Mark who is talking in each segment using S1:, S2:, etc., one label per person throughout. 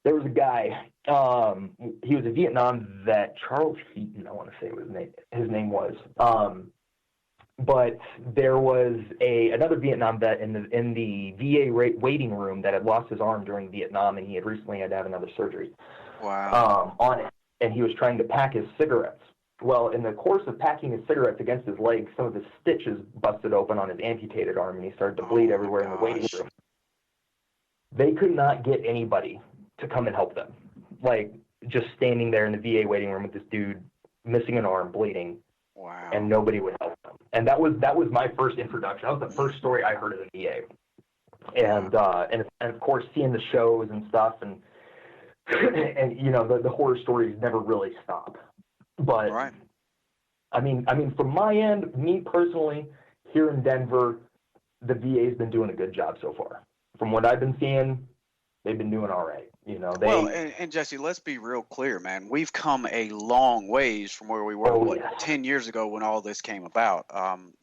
S1: there was a guy. He was a Vietnam vet, Charles Heaton, I want to say his name was. But there was another Vietnam vet in the VA waiting room that had lost his arm during Vietnam, and he had recently had to have another surgery.
S2: Wow.
S1: On it, and he was trying to pack his cigarettes. Well, in the course of packing his cigarettes against his leg, some of his stitches busted open on his amputated arm, and he started to bleed everywhere in the waiting room. They could not get anybody to come and help them. Like, just standing there in the VA waiting room with this dude missing an arm, bleeding.
S2: Wow.
S1: And nobody would help them. And that was my first introduction. That was the first story I heard of the VA. And of course, seeing the shows and stuff, and you know, the horror stories never really stop. But
S2: right.
S1: I mean, from my end, me personally, here in Denver, the VA's been doing a good job so far. From what I've been seeing, they've been doing all right. You know,
S2: well, and Jesse, let's be real clear, man. We've come a long ways from where we were 10 years ago when all this came about.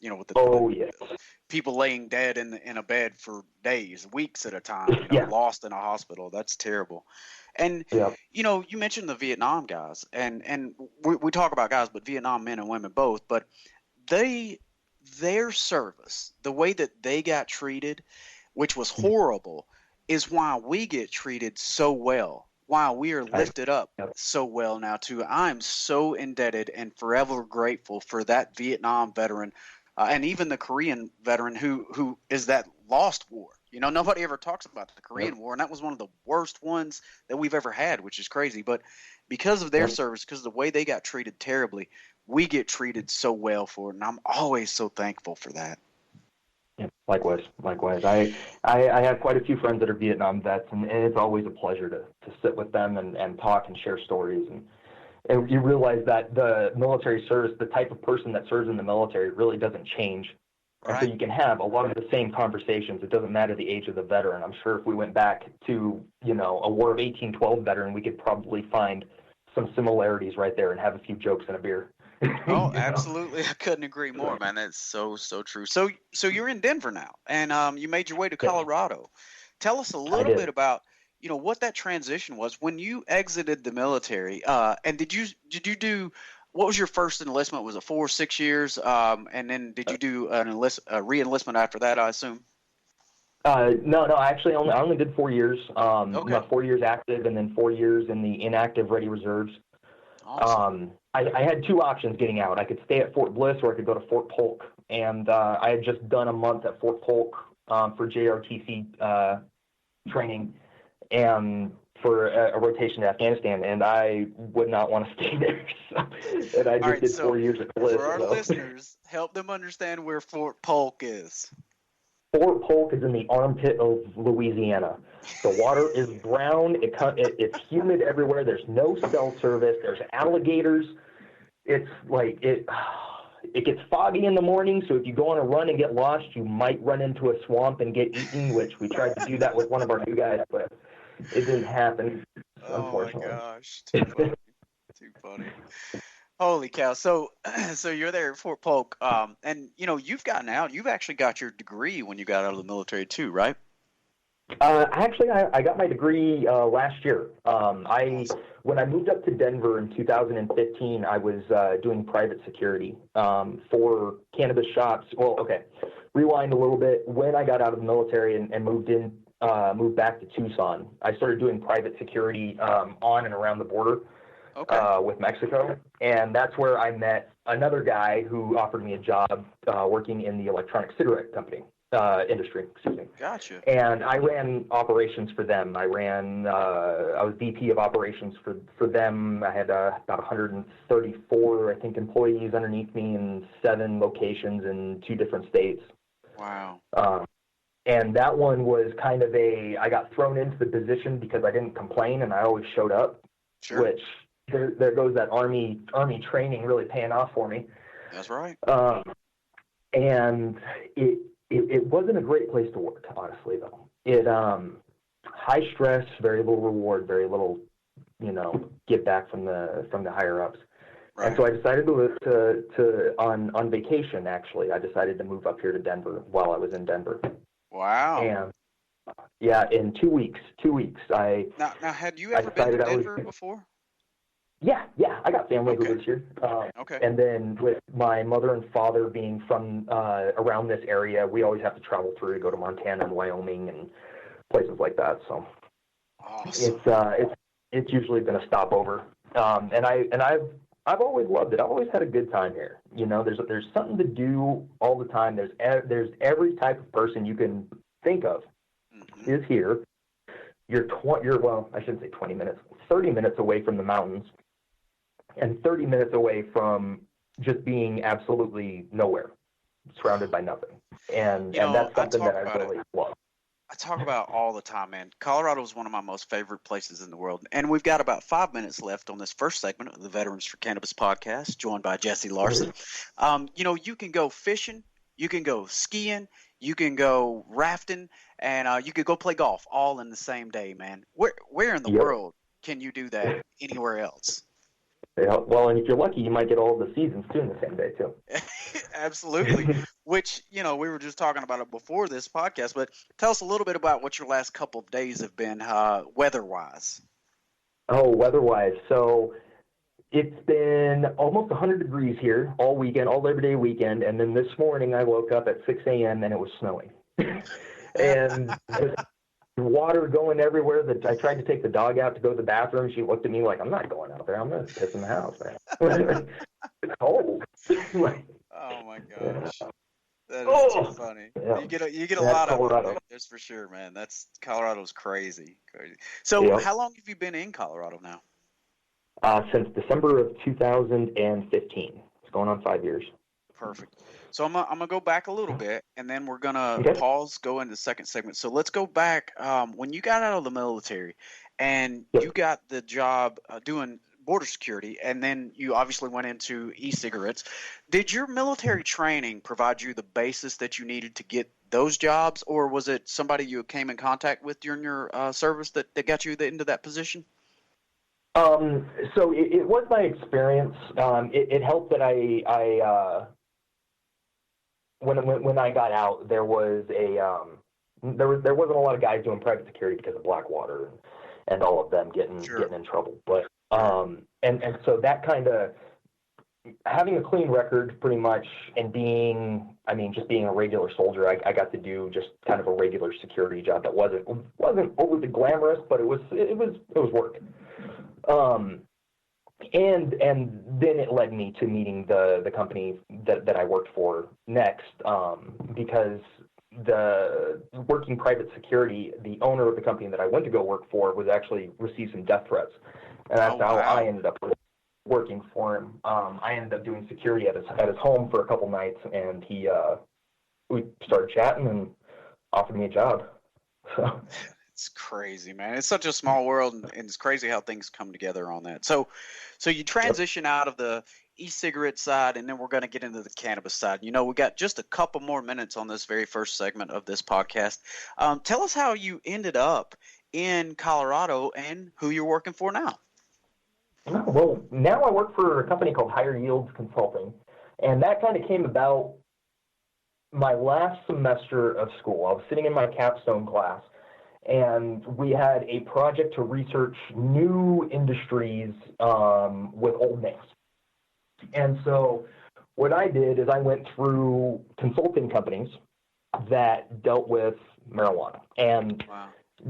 S2: You know, with the people laying dead in a bed for days, weeks at a time, you know, lost in a hospital. That's terrible. And you know, you mentioned the Vietnam guys, and we talk about guys, but Vietnam men and women both. But their service, the way that they got treated, which was horrible, is why we get treated so well, why we are lifted up so well now too. I'm so indebted and forever grateful for that Vietnam veteran, and even the Korean veteran who is that lost war. You know, nobody ever talks about the Korean War, and that was one of the worst ones that we've ever had, which is crazy. But because of their service, because of the way they got treated terribly, we get treated so well for it, and I'm always so thankful for that.
S1: Yeah, likewise. I have quite a few friends that are Vietnam vets, and it's always a pleasure to sit with them and talk and share stories. And you realize that the military service, the type of person that serves in the military, really doesn't change. And so you can have a lot of the same conversations. It doesn't matter the age of the veteran. I'm sure if we went back to, you know, a War of 1812 veteran, we could probably find some similarities right there and have a few jokes and a beer.
S2: Oh, absolutely. I couldn't agree more, man. That's so true. So you're in Denver now, and you made your way to Colorado. Tell us a little bit about, you know, what that transition was when you exited the military. And did you do, what was your first enlistment? Was it 4 or 6 years? And then did you do a re-enlistment after that, I assume?
S1: No, actually, I only did 4 years. 4 years active, and then 4 years in the inactive Ready Reserves.
S2: Awesome.
S1: I had two options getting out. I could stay at Fort Bliss, or I could go to Fort Polk. And I had just done a month at Fort Polk for JRTC training, and for a rotation to Afghanistan, and I would not want to stay there. And I just did 4 years at Bliss.
S2: For our listeners, help them understand where Fort Polk is.
S1: Fort Polk is in the armpit of Louisiana. The water is brown. It's humid everywhere. There's no cell service. There's alligators. It's like it gets foggy in the morning, so if you go on a run and get lost, you might run into a swamp and get eaten, which we tried to do that with one of our new guys, but it didn't happen, unfortunately.
S2: Oh, my gosh. Too funny. Too funny. Holy cow. So you're there at Fort Polk, and, you know, you've gotten out. You've actually got your degree when you got out of the military too, right?
S1: Actually, I got my degree last year. When I moved up to Denver in 2015, I was doing private security for cannabis shops. Well, okay, rewind a little bit. When I got out of the military and moved back to Tucson, I started doing private security on and around the border with Mexico, and that's where I met another guy who offered me a job working in the electronic cigarette company. Industry, excuse me.
S2: Gotcha.
S1: And I ran operations for them. I was VP of operations for them. I had about 134, I think, employees underneath me in 7 locations in 2 different states.
S2: Wow.
S1: And that one was kind of I got thrown into the position because I didn't complain and I always showed up.
S2: Sure.
S1: Which there goes that Army training really paying off for me.
S2: That's right.
S1: And it wasn't a great place to work, honestly, though. It high stress, very little reward, very little, give back from the higher ups. Right. And so I decided to on vacation. Actually, I decided to move up here to Denver while I was in Denver.
S2: Wow.
S1: And Yeah, in 2 weeks. 2 weeks.
S2: Now, had you ever been to Denver before?
S1: Yeah, I got family who lives here.
S2: Okay.
S1: And then with my mother and father being from around this area, we always have to travel through to go to Montana and Wyoming and places like that. So
S2: awesome.
S1: It's usually been a stopover. And I've always loved it. I've always had a good time here. You know, there's something to do all the time. There's every type of person you can think of is here. You're well, I shouldn't say 20 minutes, 30 minutes away from the mountains, and 30 minutes away from just being absolutely nowhere, surrounded by nothing. And that's something that I really love.
S2: I talk about all the time, man. Colorado is one of my most favorite places in the world. And we've got about 5 minutes left on this first segment of the Veterans for Cannabis podcast, joined by Jesse Larson. You know, you can go fishing, you can go skiing, you can go rafting, and you could go play golf all in the same day, man. Where in the world can you do that anywhere else?
S1: Yeah, well, and if you're lucky, you might get all the seasons too in the same day too.
S2: Absolutely. Which, you know, we were just talking about it before this podcast, but tell us a little bit about what your last couple of days have been weather-wise.
S1: Oh, weather-wise. So it's been almost 100 degrees here all weekend, all Labor Day weekend, and then this morning I woke up at 6 a.m. and it was snowing. And water going everywhere. I tried to take the dog out to go to the bathroom. She looked at me like, I'm not going out there. I'm going to piss in the house, man. It's cold.
S2: Oh, my gosh. That is too funny. Yeah. You get a lot Colorado. Of it, that's for sure, man. Colorado's crazy. So how long have you been in Colorado now?
S1: Since December of 2015. It's going on 5 years.
S2: Perfect. So I'm gonna go back a little bit, and then we're gonna pause, go into the second segment. So let's go back. When you got out of the military, and you got the job doing border security, and then you obviously went into e-cigarettes. Did your military training provide you the basis that you needed to get those jobs, or was it somebody you came in contact with during your service that got you into that position?
S1: So it was my experience. It helped that I when I got out, there wasn't a lot of guys doing private security because of Blackwater and all of them getting in trouble. But and so that kind of having a clean record pretty much, and just being a regular soldier, I got to do just kind of a regular security job that wasn't overly glamorous, but it was work. And then it led me to meeting the company that I worked for next, because the working private security, the owner of the company that I went to go work for was actually received some death threats. And that's how I ended up working for him. I ended up doing security at his home for a couple nights, and we started chatting and offered me a job. So.
S2: It's crazy, man. It's such a small world, and it's crazy how things come together on that. So you transition out of the e-cigarette side, and then we're going to get into the cannabis side. You know, we got just a couple more minutes on this very first segment of this podcast. Tell us how you ended up in Colorado and who you're working for now.
S1: Well, now I work for a company called Higher Yields Consulting, and that kind of came about my last semester of school. I was sitting in my capstone class, and we had a project to research new industries with old names. And so what I did is I went through consulting companies that dealt with marijuana and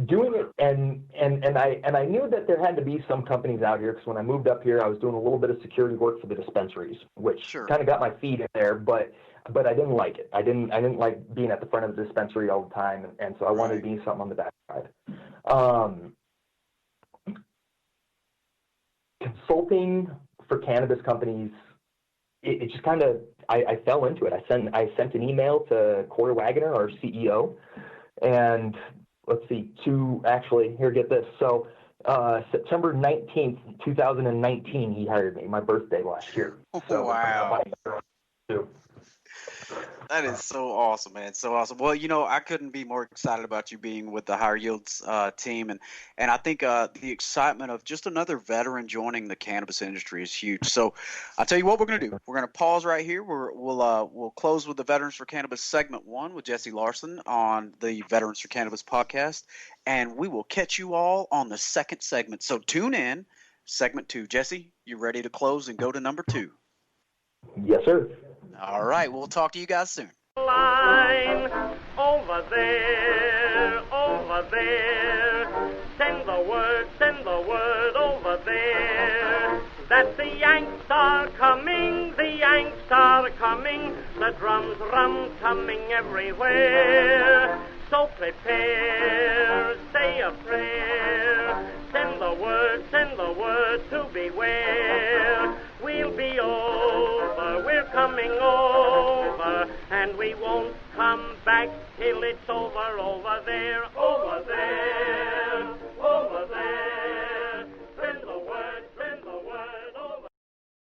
S1: doing it. And I knew that there had to be some companies out here, because when I moved up here, I was doing a little bit of security work for the dispensaries, which kind of got my feet in there, but I didn't like it. I didn't like being at the front of the dispensary all the time, and so I wanted to be something on the backside. Consulting for cannabis companies, it just kind of I fell into it. I sent an email to Corey Wagoner, our CEO, and let's see, get this. So September 19th, 2019, he hired me. My birthday last year. So,
S2: wow. That is so awesome, man. So awesome. Well, I couldn't be more excited about you being with the Higher Yields team, and I think the excitement of just another veteran joining the cannabis industry is huge. So, I'll tell you what we're going to do. We're going to pause right here. We'll close with the Veterans for Cannabis segment 1 with Jesse Larson on the Veterans for Cannabis podcast, and we will catch you all on the second segment. So tune in, segment 2. Jesse, you ready to close and go to number 2?
S1: Yes, sir.
S2: All right, we'll talk to you guys soon.
S3: Line over there, send the word over there, that the Yanks are coming, the drums coming everywhere, so prepare, say a prayer, send the word to beware, we'll be over, we're coming over, and we won't come back till it's over there, over there.